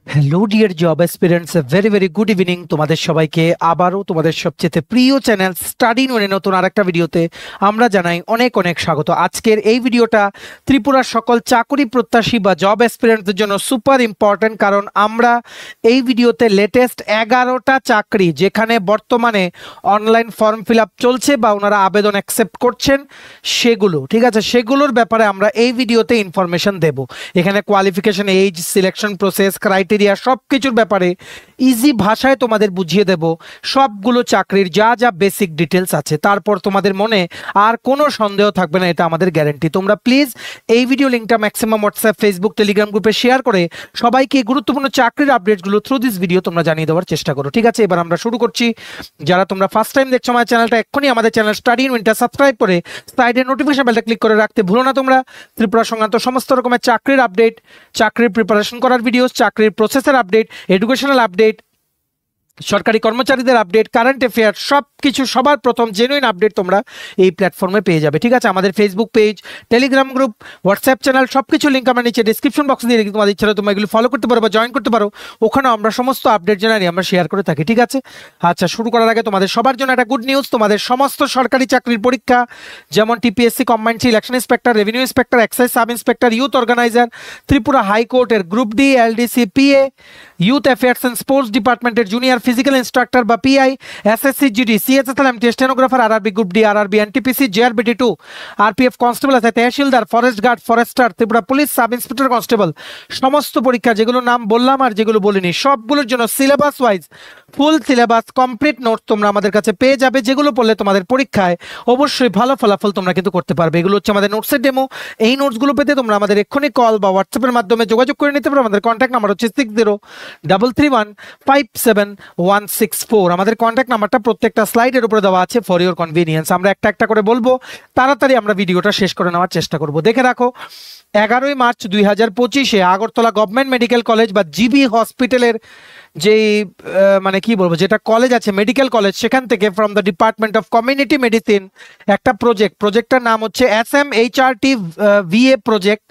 Hello dear job aspirants, very very good evening তোমাদের সবাইকে। আবারও তোমাদের সবচেয়ে প্রিয় চ্যানেল স্টাডি নোরে নতুন আরেকটা ভিডিওতে আমরা জানাই অনেক অনেক স্বাগত। আজকের এই ভিডিওটা ত্রিপুরার সকল চাকরি প্রত্যাশী বা জব অ্যাসপিরেন্টসদের জন্য সুপার ইম্পর্টেন্ট, কারণ আমরা এই ভিডিওতে লেটেস্ট 11টা চাকরি যেখানে বর্তমানে অনলাইন ফর্ম ফিল আপ চলছে বা ওনারা আবেদন অ্যাকসেপ্ট করছেন সেগুলো, ঠিক আছে, সেগুলোর ব্যাপারে আমরা এই ভিডিওতে ইনফরমেশন দেব। এখানে qualification, age, selection process, criteria সব কিছুর ব্যাপারে ইজি ভাষায় তোমাদের বুঝিয়ে দেব। সবগুলো চাকরির যা যা বেসিক ডিটেলস আছে, তারপর তোমাদের মনে আর কোনো সন্দেহ থাকবে না, এটা আমাদের গ্যারেন্টি। তোমরা প্লিজ এই ভিডিও লিঙ্কটা ম্যাক্সিমাম হোয়াটসঅ্যাপ, ফেসবুক, টেলিগ্রাম গ্রুপে শেয়ার করে সবাইকে গুরুত্বপূর্ণ চাকরির আপডেটগুলো থ্রু দিস ভিডিও তোমরা জানিয়ে দেওয়ার চেষ্টা করো, ঠিক আছে। এবার আমরা শুরু করছি। যারা তোমরা ফার্স্ট টাইম দেখছো আমার চ্যানেলটা, এক্ষুনি আমাদের channel study in winter subscribe করে সাইডের নোটিফিকেশন বেলটা ক্লিক করে রাখতে ভুলো না তোমরা। ত্রিপুরা সংক্রান্ত সমস্ত রকমের চাকরির আপডেট, চাকরির প্রিপারেশন করার ভিডিওস, চাকরির প্রসেসের আপডেট, এডুকেশনাল আপডেট, সরকারি কর্মচারীদের আপডেট, কারেন্ট অ্যাফেয়ার, সব কিছু সবার প্রথম জেনুইন আপডেট তোমরা এই প্ল্যাটফর্মে পেয়ে যাবে, ঠিক আছে। আমাদের Facebook page, Telegram group, WhatsApp channel সব কিছু লিঙ্ক আমরা নিচে ডিসক্রিপশন বক্সে দিয়ে রেখে তোমাদের ইচ্ছা তোমরা এগুলো ফলো করতে পারো বা জয়েন করতে পারো। ওখানে আমরা সমস্ত আপডেট জানাই আমরা শেয়ার করে থাকি, ঠিক আছে। আচ্ছা, শুরু করার আগে তোমাদের সবার জন্য একটা গুড নিউজ। তোমাদের সমস্ত সরকারি চাকরির পরীক্ষা, যেমন TPSC, combined election inspector, revenue inspector, excise sub inspector, youth organiser, Tripura হাইকোর্টের group D, LDC, PA, youth affairs and sports ডিপার্টমেন্টের জুনিয়র ফিজিক্যাল ইনস্ট্রাক্টর বা PI, SSC GD, CSSL MT, stenographer, RRB group D, RRB NTPC, JRBT 2, RPF constable আছে, tehsildar, forest guard, forester, Tripura police, sub inspector constable, সমস্ত পরীক্ষা যেগুলো নাম বললাম আর যেগুলো বলিনি সবগুলোর জন্য syllabus wise full syllabus complete note তোমরা আমাদের কাছে পেয়ে যাবে, যেগুলো পড়লে তোমাদের পরীক্ষায় অবশ্যই ভালো ফলাফল তোমরা কিন্তু করতে পারবে। এগুলো হচ্ছে আমাদের নোটসের ডেমো। এই নোটসগুলো পেতে তোমরা আমাদের এক্ষুনি কল বা হোয়াটসঅ্যাপের মাধ্যমে যোগাযোগ করে নিতে পারো। আমাদের কন্ট্যাক্ট নাম্বার হচ্ছে 6033157164। আমাদের কন্ট্যাক্ট নাম্বারটা প্রত্যেকটা স্লাইডের উপরে দেওয়া আছে ফর ইওর কনভিনিয়েন্স। আমরা একটা একটা করে বলবো, তাড়াতাড়ি আমরা ভিডিওটা শেষ করে নেওয়ার চেষ্টা করব। দেখে রাখো, 11ই মার্চ 2025-এ আগরতলা গভর্নমেন্ট মেডিকেল কলেজ বা জিবি হসপিটালের যে মানে কি বলবো, যেটা কলেজ আছে মেডিকেল কলেজ, সেখান থেকে from the department of community medicine একটা প্রজেক্টটার নাম হচ্ছে SMHRT VA প্রজেক্ট,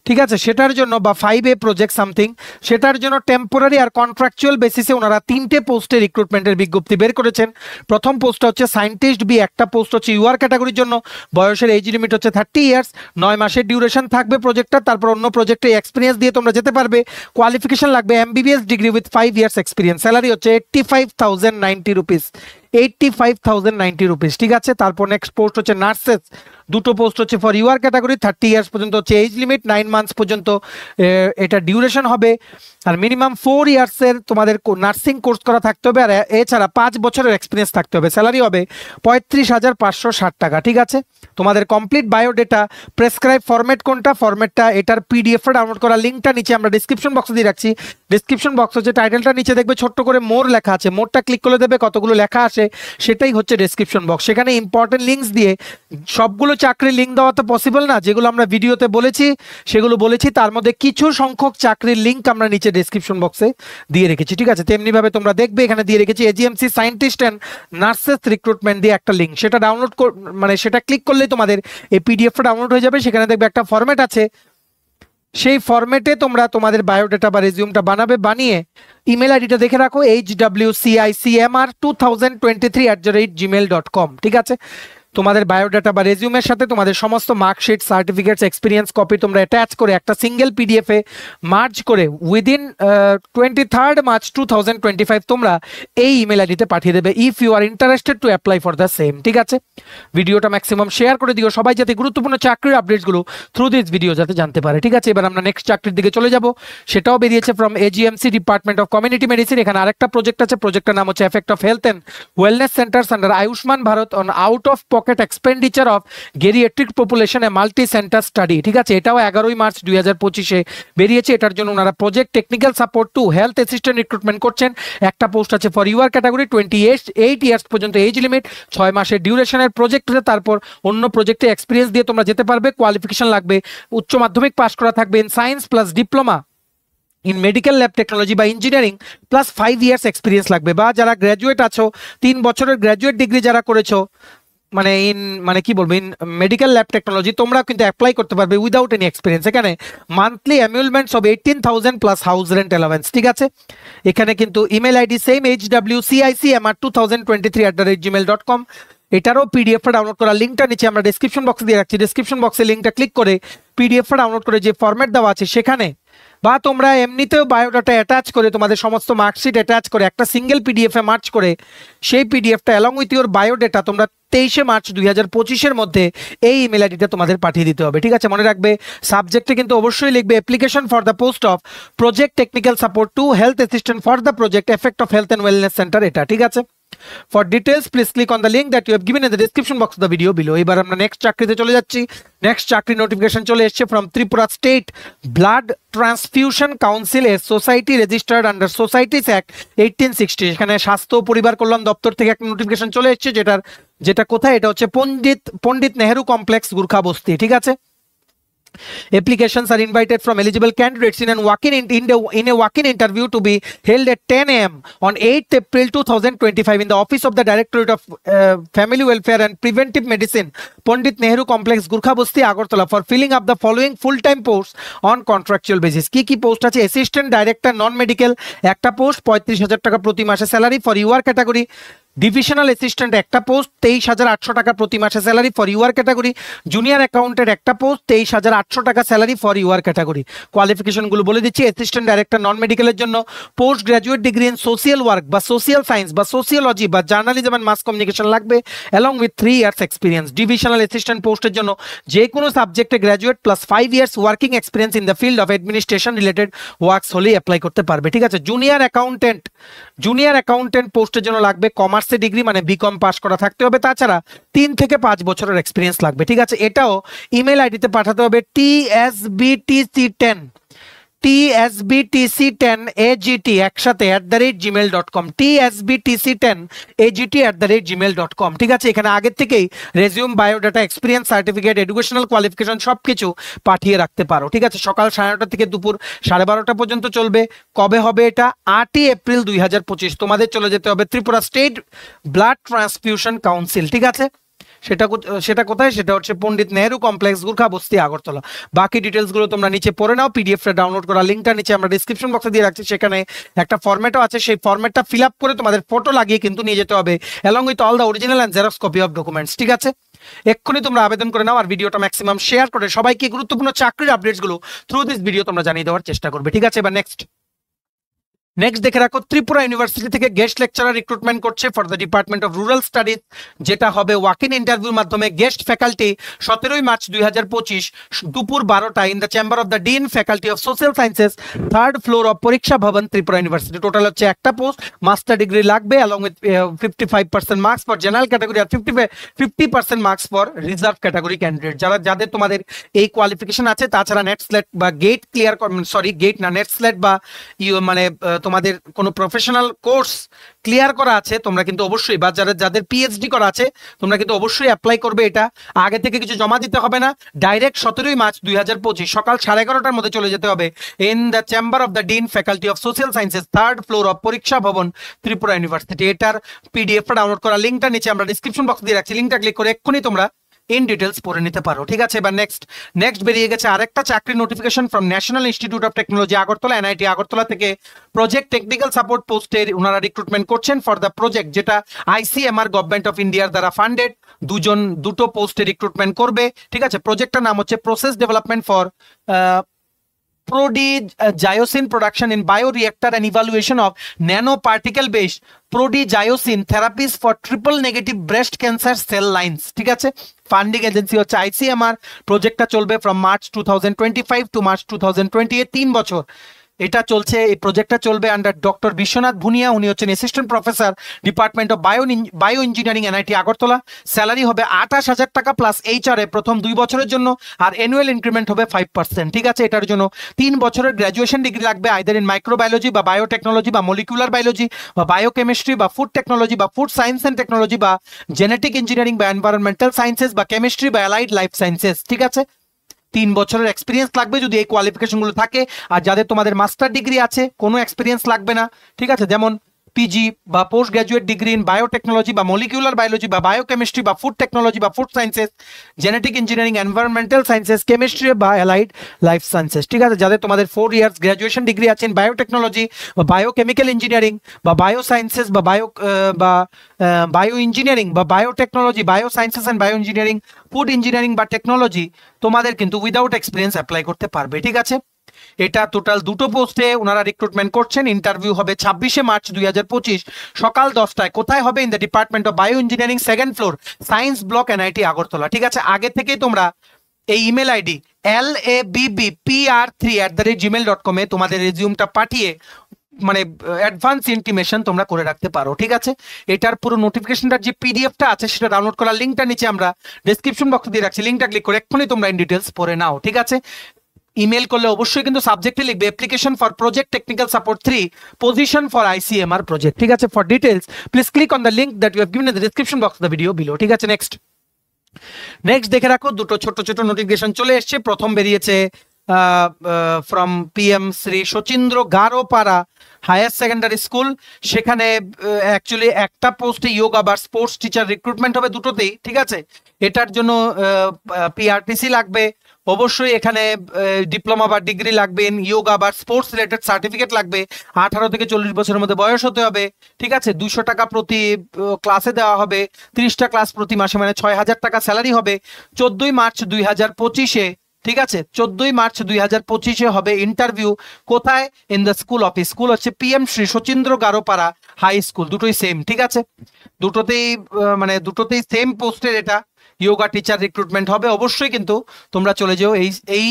ঠিক আছে। সেটার জন্য বা 5A প্রজেক্ট সামথিং, সেটার জন্য টেম্পোরারি আর কন্ট্রাকচুয়াল বেসিসে ওনারা 3টে পোস্টে রিক্রুটমেন্টের বিজ্ঞপ্তি বের করেছেন। প্রথম পোস্টটা হচ্ছে সায়েন্টিস্ট বি, একটা পোস্ট হচ্ছে ইউআর ক্যাটাগরির জন্য, বয়সের এজ লিমিট হচ্ছে 30 ইয়ার্স, 9 মাসের ডিউরেশন থাকবে প্রজেক্টটা। তারপর অন্য প্রজেক্টে এক্সপিরিয়েন্স দিয়ে তোমরা যেতে পারবে। কোয়ালিফিকেশন লাগবে MBBS degree with 5 years experience. Salary হচ্ছে 85,090 রুপিস, 85,090 রুপিস, ঠিক আছে। তারপর নেক্সট পোস্ট হচ্ছে নার্সেস, দুটো পোস্ট হচ্ছে ফর ইউআর ক্যাটাগরি, 30 ইয়ার্স পর্যন্ত হচ্ছে এজ লিমিট, 9 মান্থস পর্যন্ত এটা ডিউরেশন হবে, আর মিনিমাম 4 ইয়ার্সের তোমাদের নার্সিং কোর্স করা থাকতে হবে, আর এছাড়া 5 বছরের এক্সপিরিয়েন্স থাকতে হবে। স্যালারি হবে 35,560 টাকা, ঠিক আছে। তোমাদের কমপ্লিট বায়োডেটা, প্রেসক্রাইব ফরম্যাট কোনটা, ফরম্যাটটা এটার পিডিএফটা ডাউনলোড করার লিঙ্কটা নিচে আমরা ডিসক্রিপশন বক্সে দিয়ে রাখছি। ডিসক্রিপশন বক্স হচ্ছে টাইটেলটা নিচে দেখবে ছোট্ট করে মোর লেখা আছে, মোরটা ক্লিক করে দেবে, কতগুলো লেখা আসে সেটাই হচ্ছে ডেসক্রিপশন বক্স। সেখানে ইম্পর্টেন্ট লিঙ্কস দিয়ে, সবগুলো চাকরির লিঙ্ক দেওয়া তো পসিবল না, যেগুলো আমরা ভিডিওতে বলেছি সেগুলো বলেছি, তার মধ্যে কিছু সংখ্যক চাকরির লিঙ্ক আমরা নিচে ডেসক্রিপশন বক্সে দিয়ে রেখেছি, ঠিক আছে। তেমনি ভাবে তোমরা দেখবে এখানে দিয়ে রেখেছি AGMC scientist and nurses recruitment দিয়ে একটা লিঙ্ক, সেটা ডাউনলোড মানে সেটা ক্লিক করলেই তোমাদের এই পিডিএফটা ডাউনলোড হয়ে যাবে। সেখানে দেখবে একটা ফরম্যাট আছে, সেই ফরম্যাটে তোমরা তোমাদের বায়োডাটা বা রেজিউমটা বানাবে। বানিয়ে ইমেল আইডিটা দেখে রাখো, hwcicmr2023@gmail.com, ঠিক আছে। তোমাদের বায়োডাটা বা রেজিউমের সাথে তোমাদের সমস্ত মার্কশিট, সার্টিফিকেটস, এক্সপিরিয়েন্স কপি তোমরা অ্যাটাচ করে একটা সিঙ্গেল পিডিএফে মার্জ করে উইদিন 23rd মার্চ 2025 তোমরা এই ইমেল আইডিতে পাঠিয়ে দেবে if you are interested to apply for the same, ঠিক আছে। ভিডিওটা ম্যাক্সিমাম শেয়ার করে দিও, সবাই যাতে গুরুত্বপূর্ণ চাকরির আপডেটসগুলো থ্রু দিস ভিডিও যাতে জানতে পারে, ঠিক আছে। এবার আমরা নেক্সট চাকরির দিকে চলে যাব। সেটাও বেরিয়েছে from AGMC department of community medicine. এখানে আরেকটা প্রজেক্ট আছে, প্রজেক্টটার নাম হচ্ছে effect of health and wellness centres under Ayushman Bharat on out of pocket expenditure of geriatric population a multi centre study, ঠিক আছে। এটাও 11ই মার্চ 2025-এ বেরিয়েছে। এটার জন্য ওনারা project technical support to health assistant recruitment করছেন। একটা পোস্ট আছে ফর ইউআর ক্যাটাগরি, 28 ইয়ার্স পর্যন্ত এজ লিমিট, 6 মাসের ডিউরেশনের প্রজেক্ট। তারপর অন্য প্রজেক্টে এক্সপিরিয়েন্স দিয়ে তোমরা যেতে পারবে। কোয়ালিফিকেশন লাগবে উচ্চ মাধ্যমিক পাস করা থাকবে in science plus diploma in medical lab technology বা ইঞ্জিনিয়ারিং প্লাস 5 ইয়ার্স এক্সপিরিয়েন্স লাগবে, বা যারা গ্র্যাজুয়েট আছো 3 বছরের গ্র্যাজুয়েট ডিগ্রি যারা করেছো মানে মানে কি বলবো ইন মেডিকেল ল্যাব টেকনোলজি তোমরা কিন্তু অ্যাপ্লাই করতে পারবে উইদাউট এনি এক্সপিরিয়েন্স। এখানে monthly emoluments of 18,000 plus house rent allowance. ঠিক আছে, এখানে কিন্তু ইমেল আইডি সেম hwcicmr2023@gmail.com। এটারও পিডিএফটা ডাউনলোড করার লিঙ্কটা নিচে আমরা ডেসক্রিপশন বক্সে দিয়ে রাখছি। ডেসক্রিপশন বক্সে লিঙ্কটা ক্লিক করে পিডিএফটা ডাউনলোড করে যে ফরম্যাট দেওয়া আছে সেখানে, বা তোমরা এমনিতেও বায়োডাটা অ্যাটাচ করে তোমাদের সমস্ত মার্কশিট অ্যাটাচ করে একটা সিঙ্গেল পিডিএফে মার্চ করে সেই পিডিএফটা অ্যালং উইথ ইউর বায়োডাটা তোমরা 23শে মার্চ 2025-এর মধ্যে এই ইমেল আইডিটা তোমাদের পাঠিয়ে দিতে হবে। ঠিক আছে, মনে রাখবে সাবজেক্টে কিন্তু অবশ্যই লিখবে application for the post of project technical support to health assistant for the project effect of health and wellness centre, এটা। ঠিক আছে, For details, please click on the link that you have given in the description box of the video below. এবার আমরা next চাকরিতে চলে যাচ্ছি। Next চাকরি notification চলে এসেছে from Tripura state blood transfusion council, a society registered under societies act 1860। এখানে স্বাস্থ্য ও পরিবার কল্যাণ দপ্তর থেকে একটা নোটিফিকেশন চলে এসেছে, যেটা কোথায়, এটা হচ্ছে পণ্ডিত নেহেরু কমপ্লেক্স, গুর্খা বস্তি। ঠিক আছে, applications are invited from eligible candidates in a walk-in interview to be held at 10 a.m. on 8th April 2025 in the office of the Directorate of Family Welfare and Preventive Medicine, Pandit Nehru Complex, Gurkha Basti, Agartala, for filling up the following full-time posts on contractual basis. কি post আছে? Assistant director non medical একটা post, 35,000 টাকা প্রতি মাসে salary for UR category. Divisional assistant একটা post, 23,800 টাকা প্রতি মাসে salary for UR category. Junior accountant একটা পোস্ট, 23,800 টাকা স্যালারি ফর ইউআর ক্যাটাগরি। কোয়ালিফিকেশনগুলো বলে দিচ্ছি। অ্যাসিস্ট্যান্ট ডাইরেক্টর নন মেডিকেলের জন্য post graduate degree in social work বা সোশিয়াল সায়েন্স বা সোশিওলজি বা জার্নালিজম অ্যান্ড মাস কমিউনিকেশন লাগবে along with 3 years experience. Divisional assistant পোস্টের জন্য যে কোনো সাবজেক্টে graduate plus 5 years working experience in the field of administration related works হলেই অ্যাপ্লাই করতে পারবে। ঠিক আছে, জুনিয়র অ্যাকাউন্টেন্ট পোস্টের জন্য লাগবে কমার্সে ডিগ্রি মানে বিকম পাস করা থাকতে হবে, তাছাড়া 3 থেকে 5 বছরের এক্সপিরিয়েন্স লাগবে। ঠিক আছে, এটাও ইমেল আইডিতে পাঠাতে হবে tsbtc10agt একসাথে @gmail.com, tsbtc10agt@gmail.com। ঠিক আছে, এখানে আগের থেকেই resume, biodata, experience certificate, educational qualification সবকিছু পাঠিয়ে রাখতে পারো। ঠিক আছে, সকাল 9:30 থেকে দুপুর 12:30 পর্যন্ত চলবে। কবে হবে এটা? 8ই এপ্রিল 2025। তোমাদের চলে যেতে হবে Tripura state blood transfusion council. ঠিক আছে, সেটা কোথায়? সেটা হচ্ছে পণ্ডিত নেহেরু কমপ্লেক্স, গুর্খা বস্তি, আগরতলা। বাকি ডিটেলস গুলো তোমরা নিচে পড়ে নাও। পিডিএফটা ডাউনলোড করার লিঙ্কটা নিচে আমরা ডিসক্রিপশন বক্সে দিয়ে রাখছি। সেখানে একটা ফরম্যাটও আছে, সেই ফরম্যাটটা ফিল আপ করে তোমাদের ফটো লাগিয়ে কিন্তু নিয়ে যেতে হবে along with all the original and xerox copy of documents. ঠিক আছে, এক্ষুনি তোমরা আবেদন করে নাও আর ভিডিওটা ম্যাক্সিমাম শেয়ার করে সবাইকে গুরুত্বপূর্ণ চাকরির আপডেটস গুলো থ্রু দিস ভিডিও তোমরা জানিয়ে দেওয়ার চেষ্টা করবে। ঠিক আছে, এবার নেক্সট দেখে রাখো, ত্রিপুরা ইউনিভার্সিটি থেকে গেস্ট লেকচারার রিক্রুটমেন্ট করছে for the department of rural studies, যেটা হবে ওয়াক ইন ইন্টারভিউর মাধ্যমে। গেস্ট ফ্যাকাল্টি 17ই মার্চ 2025 দুপুর 12টায় in the chamber of the dean faculty of social sciences, 3rd floor of Pariksha Bhavan, Tripura university. Total হচ্ছে একটা পোস্ট, মাস্টার ডিগ্রি লাগবে along with 55% marks for general category আর 50% marks for reserve category candidate. যাদের তোমাদের এই qualification আছে, তাছাড়া নেট স্লেট বা গেট ক্লিয়ার, নেট স্লেট বা মানে তোমাদের কোনো প্রফেশনাল কোর্স ক্লিয়ার করা আছে তোমরা কিন্তু অবশ্যই, বা যাদের পিএইচডি করা আছে তোমরা কিন্তু অবশ্যই অ্যাপ্লাই করবে। এটা আগে থেকে কিছু জমা দিতে হবে না, ডাইরেক্ট 17ই মার্চ 2025 সকাল 11:30টার মধ্যে চলে যেতে হবে in the chamber of the dean faculty of social sciences, 3rd floor of Pariksha Bhavan, Tripura university. এটার পিডিএফটা ডাউনলোড করার লিঙ্কটা নিচে আমরা ডিসক্রিপশন বক্স দিয়ে রাখছি। লিঙ্কটা ক্লিক করে এক্ষুনি তোমরা ইন ডিটেলস পড়ে নিতে পারো। ঠিক আছে, এবার নেক্সট বেরিয়ে গেছে আরেকটা চাকরির notification from national institute of technology Agartala, NIT Agartala থেকে প্রজেক্ট টেকনিক্যাল সাপোর্ট পোস্টের ওনারা রিক্রুটমেন্ট করছেন ফর দ্য প্রজেক্ট, যেটা আইসিএমআর গভর্নমেন্ট অফ ইন্ডিয়ার দ্বারা ফান্ডেড। দুটো পোস্টে রিক্রুটমেন্ট করবে। ঠিক আছে, প্রজেক্টটার নাম হচ্ছে process development for prodigiocin production in bioreactor and evaluation of nanoparticle based prodigiocin therapies for triple negative breast cancer cell lines। ঠিক আছে, ফান্ডিং এজেন্সি হচ্ছে আইসিএমআর। প্রজেক্টটা চলবে ফ্রম মার্চ 2025 টু মার্চ 2028, 3 বছর এটা চলছে। এই প্রজেক্টটা চলবে আন্ডার ডক্টর বিশ্বনাথ ভুনিয়া, উনি হচ্ছেন assistant professor department of bio engineering, NIT Agartala. Salary হবে 28,000 টাকা প্লাস এইচআরএ প্রথম 2 বছরের জন্য, আর অ্যানুয়াল ইনক্রিমেন্ট হবে 5%। ঠিক আছে, এটার জন্য 3 বছরের গ্র্যাজুয়েশন ডিগ্রি লাগবে আইদার ইন মাইক্রোবায়োলজি বা বায়োটেকনোলজি বা মলিকুলার বায়োলজি বা বায়োকেমিস্ট্রি বা ফুড টেকনোলজি বা ফুড সায়েন্স অ্যান্ড টেকনোলজি বা জেনেটিক ইঞ্জিনিয়ারিং বা এনভায়রনমেন্টাল সায়েন্সেস বা কেমিস্ট্রি বা অ্যালাইড লাইফ সায়েন্সেস। ঠিক আছে, 3 বছরের এক্সপিরিয়েন্স লাগবে যদি এই কোয়ালিফিকেশনগুলো থাকে। আর যাদের তোমাদের মাস্টার ডিগ্রি আছে কোনো এক্সপিরিয়েন্স লাগবে না। ঠিক আছে, যেমন পিজি বা post graduate degree in biotechnology বা মলিকিউলার বায়োলজি বা বায়োকেমিস্ট্রি বা ফুড টেকনোলজি বা food sciences, genetic engineering, environmental sciences, chemistry বা অ্যালাইড লাইফ সায়েন্সেস। ঠিক আছে, যাদের তোমাদের 4 ইয়ার্স গ্র্যাজুয়েশন ডিগ্রি আছে ইন বায়োটেকনোলজি বা বায়োকেমিক্যাল ইঞ্জিনিয়ারিং বা বায়ো সায়েন্সেস বা বায়ো ইঞ্জিনিয়ারিং বা biotechnology, bio sciences and bio engineering, food engineering বা টেকনোলজি, তোমাদের কিন্তু উইদাউট এক্সপিরিয়েন্স অ্যাপ্লাই করতে পারবে। ঠিক আছে, এটা টোটাল দুটো পোস্টে ওনারা রিক্রুটমেন্ট করছেন। ইন্টারভিউ হবে 26শে মার্চ 2025 সকাল 10টায়। কোথায় হবে? In the department of bio engineering, second floor, science block, NIT Agartala. ঠিক আছে, আগে থেকেই তোমরা এই ইমেল আইডি labbpr3@gmail.com এ তোমাদের রেজিউমটা পাঠিয়ে মানে অ্যাডভান্স ইন্টিমেশন তোমরা করে রাখতে পারো। ঠিক আছে, এটার পুরো নোটিফিকেশনটার যে পিডিএফটা আছে সেটা ডাউনলোড করার লিঙ্কটা নিচে আমরা ডেসক্রিপশন বক্সে দিয়ে রাখছি, লিঙ্কটা ক্লিক করে এক্ষুনি তোমরা ইন ডিটেলস পড়ে নাও। ঠিক আছে, ইমেল করলে অবশ্যই কিন্তু সাবজেক্টে লিখবে application for project technical support 3 position for ICMR project. ঠিক আছে, for details please click on the link that you have given in the description box of the video below. ঠিক আছে, নেক্সট দেখে রাখো, দুটো ছোট ছোট নোটিফিকেশন চলে এসছে। প্রথম বেরিয়েছে from PM Shri Sachindra Garopara higher secondary school. সেখানে অ্যাকচুয়ালি একটা পোস্টে যোগা বা স্পোর্টস টিচার রিক্রুটমেন্ট হবে দুটোতেই। ঠিক আছে, এটার জন্য পিআরটিসি লাগবে, অবশ্যই এখানে ডিপ্লোমা বা ডিগ্রি লাগবে, যোগা বা স্পোর্টস রিলেটেড সার্টিফিকেট লাগবে, 18 থেকে 40 বছরের মধ্যে বয়স হতে হবে। ঠিক আছে, 200 টাকা প্রতি ক্লাসে দেওয়া হবে, 30টা ক্লাস প্রতি মাসে, মানে 6000 টাকা স্যালারি হবে। 14ই মার্চ 2025-এ, ঠিক আছে, 14ই মার্চ 2025-এ হবে ইন্টারভিউ। কোথায়? In the school office. School হচ্ছে PM Shri Sachindra Garopara high school, দুটোই সেম। ঠিক আছে, দুটোতেই সেম পোস্টের এটা যোগা টিচার রিক্রুটমেন্ট হবে। অবশ্যই কিন্তু তোমরা চলে যাও এই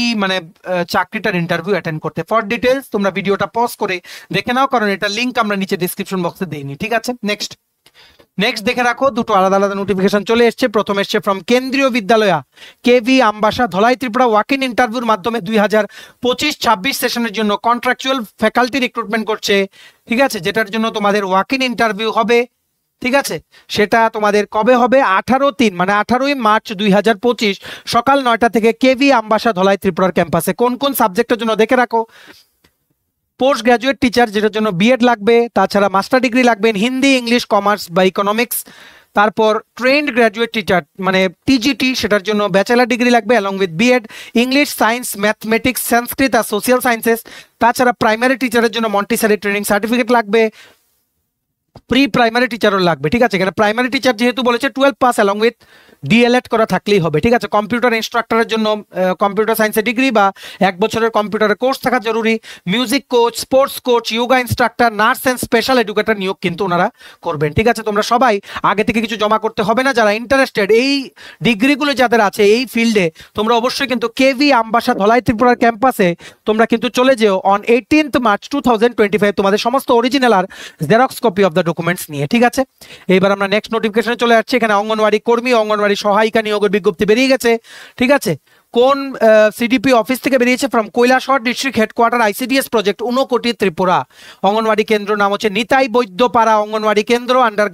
চাকরিটার ইন্টারভিউ অ্যাটেন্ড করতে। ফর ডিটেলস তোমরা ভিডিওটা পজ করে দেখে নাও, কারণ এটা লিঙ্ক আমরা নিচে ডিসক্রিপশন বক্সে দেইনি। ঠিক আছে, নেক্সট দেখে রাখো, দুটো আলাদা আলাদা নোটিফিকেশন চলে এসছে। প্রথম এসছে ফ্রম Kendriya Vidyalaya KV Ambassa Dhalai Tripura, walk in ইন্টারভিউর মাধ্যমে 2025-26 সেশনের জন্য কন্ট্রাকচুয়াল ফ্যাকাল্টি রিক্রুটমেন্ট করছে। ঠিক আছে, যেটার জন্য তোমাদের ওয়াক ইন ইন্টারভিউ হবে। ঠিক আছে, সেটা তোমাদের কবে হবে? 18/3 মানে 18ই মার্চ 2025 সকাল 9টা থেকে কেভি আমবাসা ধলাই ত্রিপুরার ক্যাম্পাসে। কোন কোন সাবজেক্টের জন্য দেখে রাখো? পোস্ট গ্রাজুয়েট টিচার, যেটার জন্য বিএড লাগবে, তাছাড়া মাস্টার ডিগ্রি লাগবে হিন্দি, ইংলিশ, কমার্স বা ইকোনমিক্স। তারপর ট্রেন্ড গ্রাজুয়েট টিচার মানে টিজিটি, সেটার জন্য ব্যাচেলার ডিগ্রি লাগবে along with BEd, English, science, mathematics, Sanskrit আর সোশ্যাল সায়েন্সেস। তাছাড়া প্রাইমারি টিচারের জন্য মন্টিসরি ট্রেনিং সার্টিফিকেট লাগবে, প্রি প্রাইমারি টিচারও লাগবে। ঠিক আছে, এখানে প্রাইমারি টিচার যেহেতু বলেছে 12 পাস অ্যালং উইথ ডিএলএড করা থাকলেই হবে। ঠিক আছে, কম্পিউটার ইনস্ট্রাক্টরের জন্য কম্পিউটার সায়েন্সের ডিগ্রি বা 1 বছরের কম্পিউটারের কোর্স থাকা জরুরি। Music coach, sports coach, yoga instructor, nurse and special educator নিয়োগ কিন্তু ওনারা করবেন। ঠিক আছে, তোমরা সবাই আগে থেকে কিছু জমা করতে হবে না। যারা ইন্টারেস্টেড এই ডিগ্রিগুলো যাদের আছে এই ফিল্ডে, তোমরা অবশ্যই কিন্তু কেভি আমবাসা ধলাই ত্রিপুরার ক্যাম্পাসে তোমরা কিন্তু চলে যেও অন 18th মার্চ 2025 তোমাদের সমস্ত অরিজিনাল আর xerox copy of the documents নিয়ে। ঠিক আছে, এবার আমরা নেক্সট নোটিফিকেশনে চলে যাচ্ছি। এখানে অঙ্গনওয়াড়ি কর্মী, অঙ্গনওয়াড়ি সহায়িকা নিয়োগের বিজ্ঞপ্তি বেরিয়ে গেছে। ঠিক আছে, কোন সিডিপি অফিস থেকে বেরিয়েছে? From Kailashahar district headquarter ICDS project Unakoti Tripura. Anganwadi কেন্দ্র নাম হচ্ছে নিতাই বৈদ্যপাড়া অঙ্গনওয়াড়ি কেন্দ্র, আন্ডার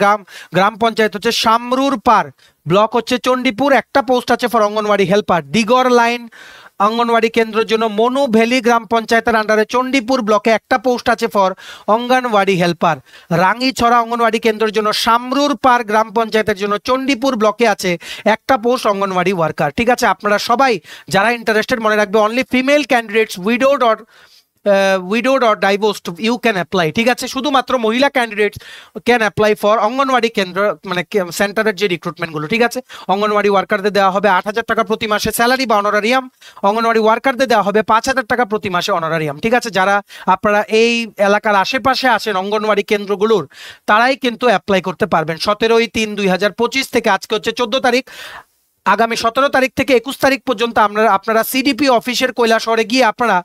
গ্রাম পঞ্চায়েত হচ্ছে শামরুর পার, ব্লক হচ্ছে চণ্ডীপুর। একটা পোস্ট আছে for anganwadi helper. Digar line anganwadi কেন্দ্রের জন্য মনু ভ্যালি গ্রাম পঞ্চায়েতের আন্ডারে চণ্ডীপুর ব্লকে একটা পোস্ট আছে ফর অঙ্গনওয়াড়ি হেল্পার। রাঙ্গিছড়া অঙ্গনওয়াড়ি কেন্দ্রের জন্য শামরুর পার গ্রাম পঞ্চায়েতের জন্য চণ্ডীপুর ব্লকে আছে একটা পোস্ট অঙ্গনওয়াড়ি ওয়ার্কার। ঠিক আছে, আপনারা সবাই যারা ইন্টারেস্টেড মনে রাখবে only female candidates widowed or divorced you can apply। ঠিক আছে, শুধুমাত্র মহিলা candidates can apply for anganwadi কেন্দ্র মানে সেন্টারের যে রিক্রুটমেন্টগুলো। ঠিক আছে, অঙ্গনওয়াড়ি ওয়ার্কারদের দেওয়া হবে 8000 টাকা প্রতি মাসে স্যালারি বা অনারারিয়াম। অঙ্গনওয়াড়ি ওয়ার্কারদের দেওয়া হবে 5000 টাকা প্রতি মাসে অনারারিয়াম। ঠিক আছে, যারা আপনারা এই এলাকার আশেপাশে আছেন অঙ্গনওয়াড়ি কেন্দ্রগুলোর, তারাই কিন্তু অ্যাপ্লাই করতে পারবেন। 17/3/2025 থেকে, আজকে হচ্ছে 14 তারিখ, আগামী 17 তারিখ থেকে 21 তারিখ পর্যন্ত আপনারা সিডিপি অফিসের কৈলাসহরে গিয়ে আপনারা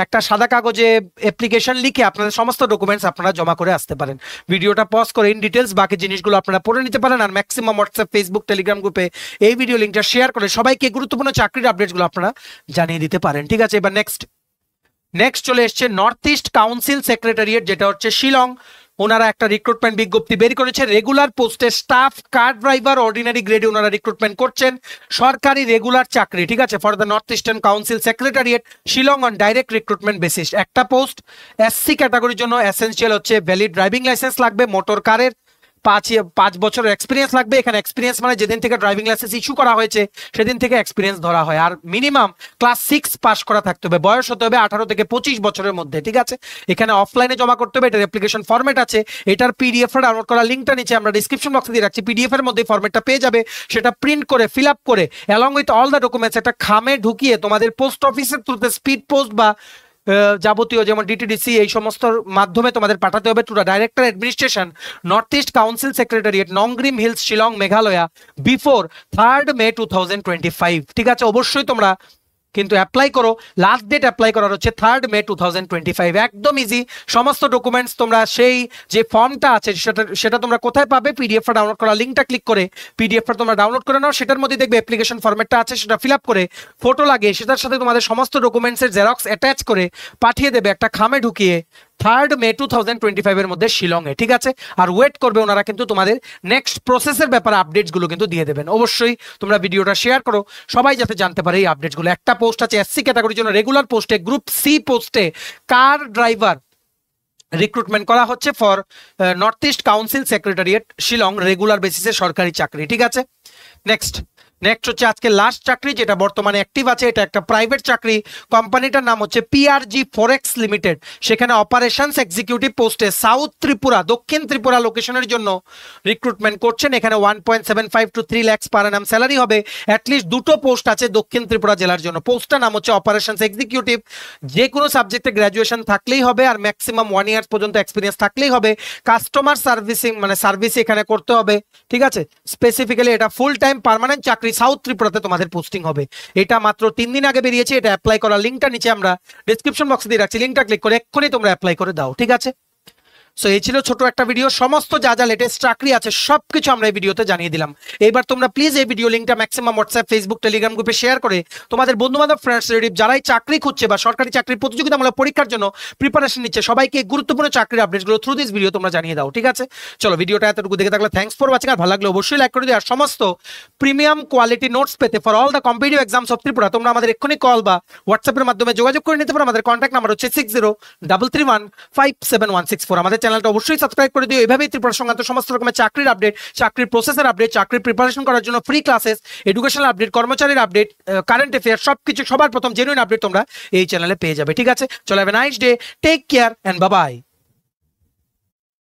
একটা সাদা কাগজে অ্যাপ্লিকেশন লিখে আপনাদের সমস্ত ডকুমেন্টস আপনারা জমা করে আসতে পারেন। ভিডিওটা পজ করে ইন ডিটেলস বাকি জিনিসগুলো আপনারা পড়ে নিতে পারেন। আর ম্যাক্সিমাম হোয়াটসঅ্যাপ, ফেসবুক, টেলিগ্রাম গ্রুপে এই ভিডিও লিঙ্কটা শেয়ার করে সবাইকে গুরুত্বপূর্ণ চাকরির আপডেটসগুলো আপনারা জানিয়ে দিতে পারেন। ঠিক আছে, এবার নেক্সট চলে এসছে নর্থ ইস্ট কাউন্সিল সেক্রেটারিয়েট, যেটা হচ্ছে শিলং। ওনারা একটা রিক্রুটমেন্ট বিজ্ঞপ্তি বের করেছে, রেগুলার পোস্টে স্টাফ কার ড্রাইভার অর্ডিনারি গ্রেডে ওনারা রিক্রুটমেন্ট করছেন, সরকারি রেগুলার চাকরি, ঠিক আছে, for the north eastern council secretariat Shillong on direct recruitment basis. একটা পোস্ট এসসি ক্যাটাগরির জন্য এসেনশিয়াল হচ্ছে ভ্যালিড ড্রাইভিং লাইসেন্স লাগবে, মোটর কারের 5 বছরের এক্সপিরিয়েন্স লাগবে। এখানে এক্সপিরিয়েন্স মানে যেদিন থেকে ড্রাইভিং লাইসেন্স ইস্যু করা হয়েছে সেদিন থেকে এক্সপিরিয়েন্স ধরা হয়, আর মিনিমাম ক্লাস 6 পাস করা থাকতে হবে, বয়স হতে হবে 18 থেকে 25 বছরের মধ্যে, ঠিক আছে। এখানে অফলাইনে জমা করতে হবে, এটার অ্যাপ্লিকেশন ফরম্যাট আছে, এটার পিডিএফ এর ডাউনলোড করার লিঙ্কটা নিচে আমরা ডিসক্রিপশন বক্সে দিয়ে রাখছি, পিডিএফ এর মধ্যে ফরম্যাটটা পেয়ে যাবে, সেটা প্রিন্ট করে ফিল আপ করে along with all the documents একটা খামে ঢুকিয়ে তোমাদের পোস্ট অফিসের থ্রুতে স্পিড পোস্ট বা যাবতীয় যেমন ডিটিডিসি এই সমস্ত মাধ্যমে তোমাদের পাঠাতে হবে to the director administration north east council secretariat Nongrim hills Shillong Meghalaya before 3rd May 2025, ঠিক আছে। অবশ্যই তোমরা কিন্তু অ্যাপ্লাই করো, লাস্ট ডেট অ্যাপ্লাই করার হচ্ছে 3rd May 2025, একদম ইজি। সমস্ত ডকুমেন্টস তোমরা সেই যে ফর্মটা আছে সেটা তোমরা কোথায় পাবে, পিডিএফটা ডাউনলোড করা লিঙ্কটা ক্লিক করে পিডিএফটা তোমরা ডাউনলোড করে নাও, সেটার মধ্যে দেখবে অ্যাপ্লিকেশন ফরম্যাটটা আছে, সেটা ফিল আপ করে ফটো লাগিয়ে সেটার সাথে তোমাদের সমস্ত ডকুমেন্টসের জেরক্স অ্যাটাচ করে পাঠিয়ে দেবে একটা খামে ঢুকিয়ে 3rd May 2025 এর মধ্যে শিলংয়ে, ঠিক আছে। আর ওয়েট করবে, ওনারা কিন্তু তোমাদের নেক্সট প্রসেসের ব্যাপারে আপডেটসগুলো কিন্তু দিয়ে দেবেন। অবশ্যই তোমরা ভিডিওটা শেয়ার করো, সবাই যাতে জানতে পারে এই আপডেটসগুলো। একটা পোস্ট আছে এসসি ক্যাটাগরির জন্য রেগুলার পোস্টে, গ্রুপ সি পোস্টে কার ড্রাইভার রিক্রুটমেন্ট করা হচ্ছে for north east council secretariat Shillong, regular বেসিসে সরকারি চাকরি, ঠিক আছে। নেক্সট হচ্ছে আজকে লাস্ট চাকরি যেটা বর্তমানে অ্যাক্টিভ আছে, এটা একটা প্রাইভেট চাকরি, কোম্পানিটার নাম হচ্ছে পিআরজি ফরেক্স লিমিটেড, সেখানে অপারেশনস এক্সিকিউটিভ পোস্টে সাউথ ত্রিপুরা, দক্ষিণ ত্রিপুরা লোকেশনের জন্য রিক্রুটমেন্ট করছেন। এখানে 1.75 to 3 lakhs per Anam salary হবে। অ্যাটলিস্ট 2টো পোস্ট আছে দক্ষিণ ত্রিপুরা জেলার জন্য। পোস্টটার নাম হচ্ছে অপারেশনস এক্সিকিউটিভ, যে কোনো সাবজেক্টে গ্র্যাজুয়েশন থাকলেই হবে আর ম্যাক্সিমাম 1 year পর্যন্ত এক্সপিরিয়েন্স থাকলেই হবে। কাস্টমার সার্ভিসিং মানে সার্ভিস এখানে করতে হবে, ঠিক আছে। স্পেসিফিক্যালি এটা ফুল টাইম পার্মানেন্ট চাকরি, সাউথ ত্রিপুরাতে তোমাদের পোস্টিং হবে। এটা মাত্র 3 দিন আগে বেরিয়েছে, এটা অ্যাপ্লাই করার লিঙ্কটা নিচে আমরা ডিসক্রিপশন বক্সে দিয়ে রাখছি, লিঙ্কটা ক্লিক করে এক্ষুনি তোমরা অ্যাপ্লাই করে দাও, ঠিক আছে। সো এই ছিল ছোট একটা ভিডিও, সমস্ত যা যা লেটেস্ট চাকরি আছে সবকিছু আমরা এই ভিডিওতে জানিয়ে দিলাম। এবার তোমরা প্লিজ এই ভিডিও লিঙ্কটা ম্যাক্সিমাম হোয়াটসঅ্যাপ, ফেসবুক, টেলিগ্রাম গ্রুপে শেয়ার করে তোমাদের বন্ধু বান্ধব, ফ্রেন্ডস, রিলেটিভ যারাই চাকরি খুঁজছে বা সরকারি চাকরির প্রতিযোগিতামূলক পরীক্ষার জন্য প্রিপারেশন নিচ্ছে সবাইকে গুরুত্বপূর্ণ চাকরির আপডেটগুলো থ্রু দিস ভিডিও তোমরা জানিয়ে দাও, ঠিক আছে। চলো ভিডিওটা এতটুকু দেখে থাকলে থ্যাঙ্কস ফর ওয়াচিং, আর ভালো লাগলে অবশ্যই লাইক করে দিও। আর সমস্ত প্রিমিয়াম কোয়ালিটি নোটস পেতে for all the competitive exams of Tripura তোমরা আমাদের এক্ষুনি কল বা হোয়াটসঅ্যাপের মাধ্যমে যোগাযোগ করে নিতে পারো। আমাদের কন্ট্যাক্ট নাম্বার হচ্ছে 6033157164। আমাদের চ্যানেলটা অবশ্যই সাবস্ক্রাইব করে দিও। এভাবেই ত্রিপুরা সংক্রান্ত সমস্ত রকমের চাকরির আপডেট, চাকরির প্রসেসের আপডেট, চাকরির প্রিপারেশন করার জন্য ফ্রি ক্লাসেস, এডুকেশনাল আপডেট, কর্মচারীর আপডেট, কারেন্ট অ্যাফেয়ার সবকিছু সবার প্রথম জেনুইন আপডেট তোমরা এই চ্যানেলে পেয়ে যাবে, ঠিক আছে। চলো have a nice day, take care and bye by.